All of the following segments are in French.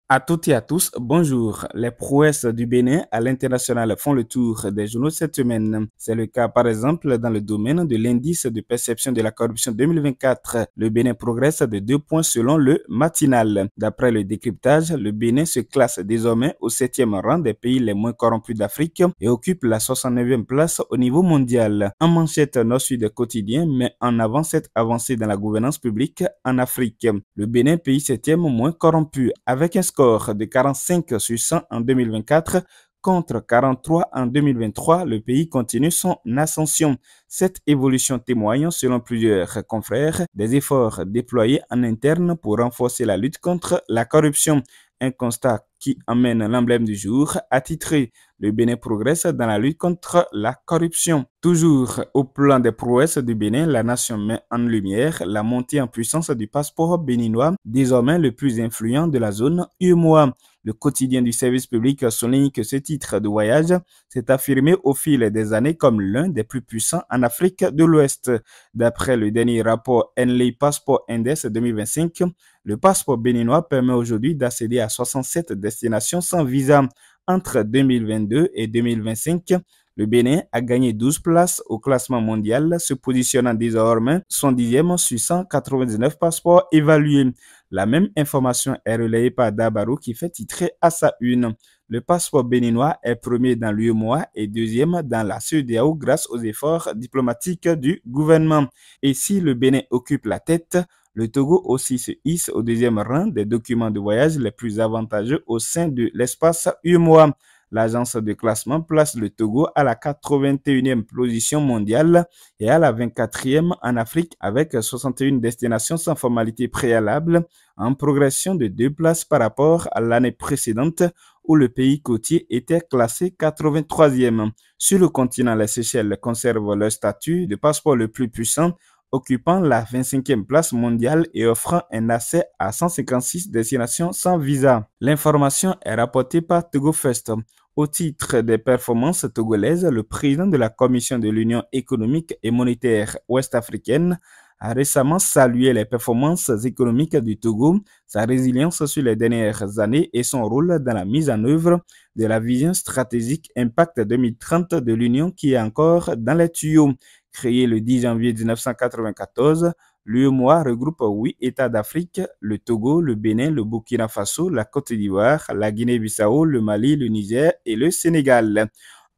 À toutes et à tous, bonjour. Les prouesses du Bénin à l'international font le tour des journaux cette semaine. C'est le cas par exemple dans le domaine de l'indice de perception de la corruption 2024. Le Bénin progresse de 2 points selon le matinal. D'après le décryptage, le Bénin se classe désormais au 7e rang des pays les moins corrompus d'Afrique et occupe la 69e place au niveau mondial. En manchette, Nord-Sud quotidien met en avant cette avancée dans la gouvernance publique en Afrique. Le Bénin, pays 7e moins corrompu, avec un score de 45 sur 100 en 2024 contre 43 en 2023, le pays continue son ascension. Cette évolution témoigne, selon plusieurs confrères, des efforts déployés en interne pour renforcer la lutte contre la corruption. Un constat qui emmène l'emblème du jour attitré le Bénin progresse dans la lutte contre la corruption. Toujours au plan des prouesses du Bénin, la nation met en lumière la montée en puissance du passeport béninois, désormais le plus influent de la zone UEMOA. Le quotidien du service public souligne que ce titre de voyage s'est affirmé au fil des années comme l'un des plus puissants en Afrique de l'Ouest. D'après le dernier rapport Henley Passport Index 2025, le passeport béninois permet aujourd'hui d'accéder à 67 destinations sans visa. Entre 2022 et 2025, le Bénin a gagné 12 places au classement mondial, se positionnant désormais son 10e sur 199 passeports évalués. La même information est relayée par Dabarou qui fait titrer à sa une. Le passeport béninois est premier dans l'UEMOA et deuxième dans la CEDEAO grâce aux efforts diplomatiques du gouvernement. Et si le Bénin occupe la tête, le Togo aussi se hisse au deuxième rang des documents de voyage les plus avantageux au sein de l'espace UEMOA. L'agence de classement place le Togo à la 81e position mondiale et à la 24e en Afrique avec 61 destinations sans formalité préalable, en progression de 2 places par rapport à l'année précédente où le pays côtier était classé 83e. Sur le continent, les Seychelles conservent leur statut de passeport le plus puissant, occupant la 25e place mondiale et offrant un accès à 156 destinations sans visa. L'information est rapportée par Togo First. Au titre des performances togolaises, le président de la Commission de l'Union économique et monétaire ouest-africaine a récemment salué les performances économiques du Togo, sa résilience sur les dernières années et son rôle dans la mise en œuvre de la vision stratégique Impact 2030 de l'Union qui est encore dans les tuyaux. Créé le 10 janvier 1994, l'UEMOA regroupe 8 États d'Afrique, le Togo, le Bénin, le Burkina Faso, la Côte d'Ivoire, la Guinée-Bissau, le Mali, le Niger et le Sénégal.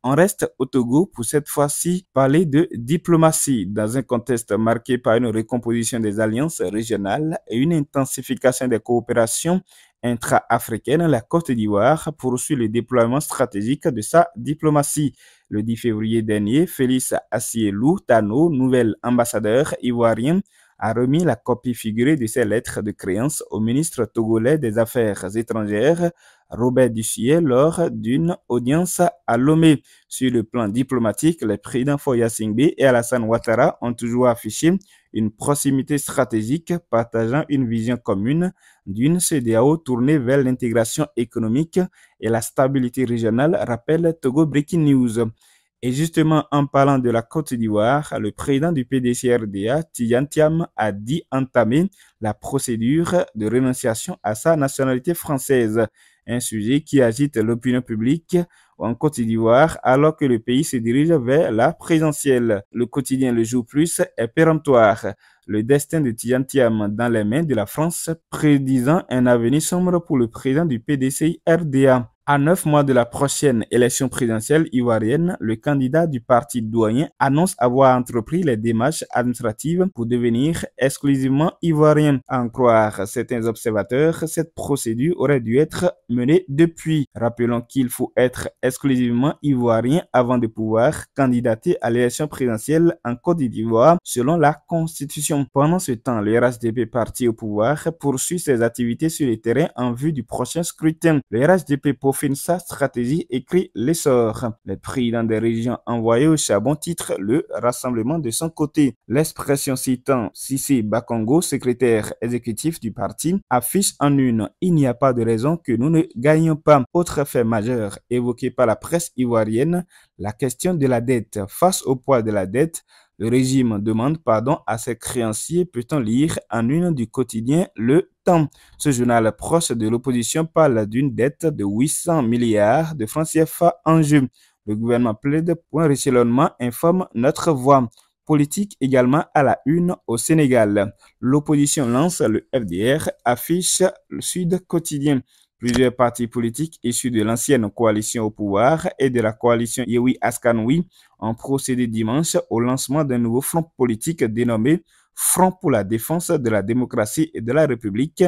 On reste au Togo pour cette fois-ci parler de diplomatie dans un contexte marqué par une recomposition des alliances régionales et une intensification des coopérations intra-africaine. La Côte d'Ivoire poursuit le déploiement stratégique de sa diplomatie. Le 10 février dernier, Félix Assielou Tano, nouvel ambassadeur ivoirien, a remis la copie figurée de ses lettres de créance au ministre togolais des Affaires étrangères, Robert Dussier, lors d'une audience à Lomé. Sur le plan diplomatique, les présidents Foya Singbe et Alassane Ouattara ont toujours affiché une proximité stratégique partageant une vision commune d'une CEDEAO tournée vers l'intégration économique et la stabilité régionale, rappelle Togo Breaking News. Et justement, en parlant de la Côte d'Ivoire, le président du PDC-RDA, Tidjane Thiam, a dit entamer la procédure de renonciation à sa nationalité française, un sujet qui agite l'opinion publique en Côte d'Ivoire alors que le pays se dirige vers la présidentielle. Le quotidien Le Jour Plus est péremptoire. Le destin de Tidjane Thiam dans les mains de la France, prédisant un avenir sombre pour le président du PDC-RDA. À 9 mois de la prochaine élection présidentielle ivoirienne, le candidat du parti doyen annonce avoir entrepris les démarches administratives pour devenir exclusivement ivoirien. À en croire certains observateurs, cette procédure aurait dû être menée depuis. Rappelons qu'il faut être exclusivement ivoirien avant de pouvoir candidater à l'élection présidentielle en Côte d'Ivoire selon la Constitution. Pendant ce temps, le RHDP parti au pouvoir poursuit ses activités sur le terrain en vue du prochain scrutin. Le RHDP sa stratégie écrit l'essor. Les présidents des régions envoyés au charbon titre le rassemblement de son côté. L'expression citant Cissé Bakongo, secrétaire exécutif du parti, affiche en une « Il n'y a pas de raison que nous ne gagnions pas ». Autre fait majeur évoqué par la presse ivoirienne, la question de la dette. Face au poids de la dette, Le régime demande pardon à ses créanciers, peut-on lire en une du quotidien Le Temps. Ce journal proche de l'opposition parle d'une dette de 800 milliards de francs CFA en jeu. Le gouvernement plaide pour un réchelonnement, informe Notre Voix. Politique également à la une au Sénégal. L'opposition lance le FDR, affiche le Sud Quotidien. Plusieurs partis politiques issus de l'ancienne coalition au pouvoir et de la coalition Yewi Askanoui ont procédé dimanche au lancement d'un nouveau front politique dénommé Front pour la défense de la démocratie et de la République,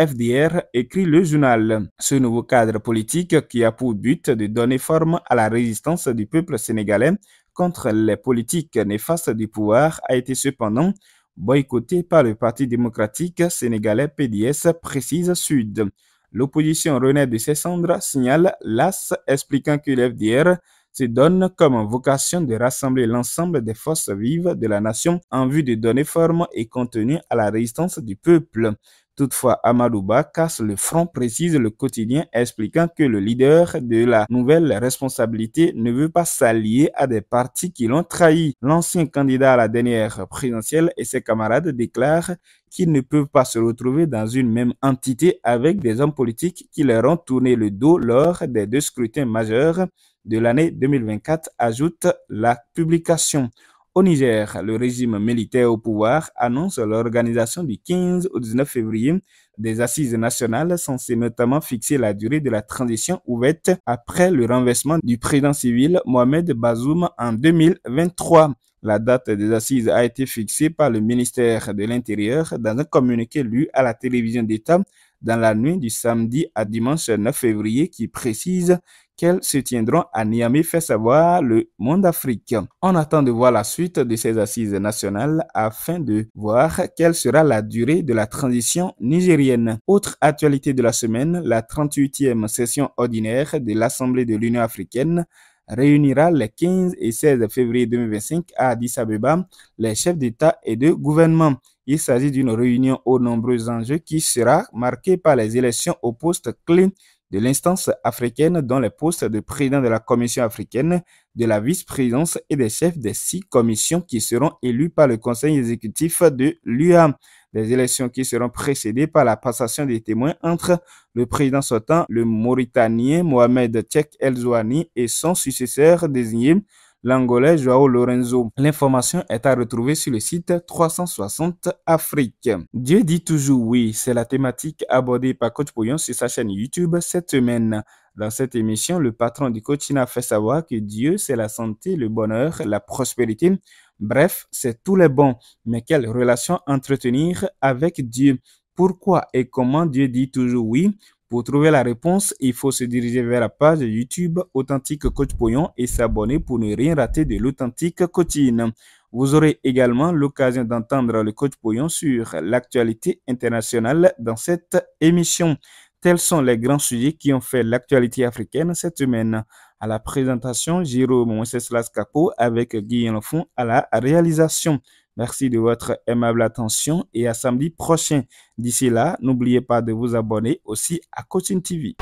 FDR, écrit le journal. Ce nouveau cadre politique, qui a pour but de donner forme à la résistance du peuple sénégalais contre les politiques néfastes du pouvoir, a été cependant boycotté par le Parti démocratique sénégalais PDS, précise Sud. L'opposition renaît de ses cendres, signale l'AS, expliquant que l'FDR se donne comme vocation de rassembler l'ensemble des forces vives de la nation en vue de donner forme et contenu à la résistance du peuple. Toutefois, Amadouba casse le front, précise le quotidien, expliquant que le leader de la nouvelle responsabilité ne veut pas s'allier à des partis qui l'ont trahi. L'ancien candidat à la dernière présidentielle et ses camarades déclarent qu'ils ne peuvent pas se retrouver dans une même entité avec des hommes politiques qui leur ont tourné le dos lors des 2 scrutins majeurs de l'année 2024, ajoute la publication. Au Niger, le régime militaire au pouvoir annonce l'organisation du 15 au 19 février des assises nationales censées notamment fixer la durée de la transition ouverte après le renversement du président civil Mohamed Bazoum en 2023. La date des assises a été fixée par le ministère de l'Intérieur dans un communiqué lu à la télévision d'État dans la nuit du samedi à dimanche 9 février qui précise qu'elles se tiendront à Niamey, fait savoir le Monde Afrique. On attend de voir la suite de ces assises nationales afin de voir quelle sera la durée de la transition nigérienne. Autre actualité de la semaine, la 38e session ordinaire de l'Assemblée de l'Union africaine réunira les 15 et 16 février 2025 à Addis Abeba les chefs d'État et de gouvernement. Il s'agit d'une réunion aux nombreux enjeux qui sera marquée par les élections au poste clé de l'instance africaine, dont les postes de président de la Commission africaine, de la vice-présidence et des chefs des 6 commissions qui seront élus par le conseil exécutif de l'UA. Des élections qui seront précédées par la passation des témoins entre le président sortant, le Mauritanien Mohamed Cheikh El Zouani, et son successeur désigné, l'Angolais Joao Lorenzo. L'information est à retrouver sur le site 360 Afrique. Dieu dit toujours oui, c'est la thématique abordée par Coach Pouillon sur sa chaîne YouTube cette semaine. Dans cette émission, le patron du coaching a fait savoir que Dieu, c'est la santé, le bonheur, la prospérité. Bref, c'est tous les bons. Mais quelle relation entretenir avec Dieu? Pourquoi et comment Dieu dit toujours oui? Pour trouver la réponse, il faut se diriger vers la page YouTube Authentique Coach Pouillon et s'abonner pour ne rien rater de l'authentique coaching. Vous aurez également l'occasion d'entendre le Coach Pouillon sur l'actualité internationale dans cette émission. Tels sont les grands sujets qui ont fait l'actualité africaine cette semaine. À la présentation, Jérôme Wenceslas Capo avec Guillaume Lafont à la réalisation. Merci de votre aimable attention et à samedi prochain. D'ici là, n'oubliez pas de vous abonner aussi à Coaching TV.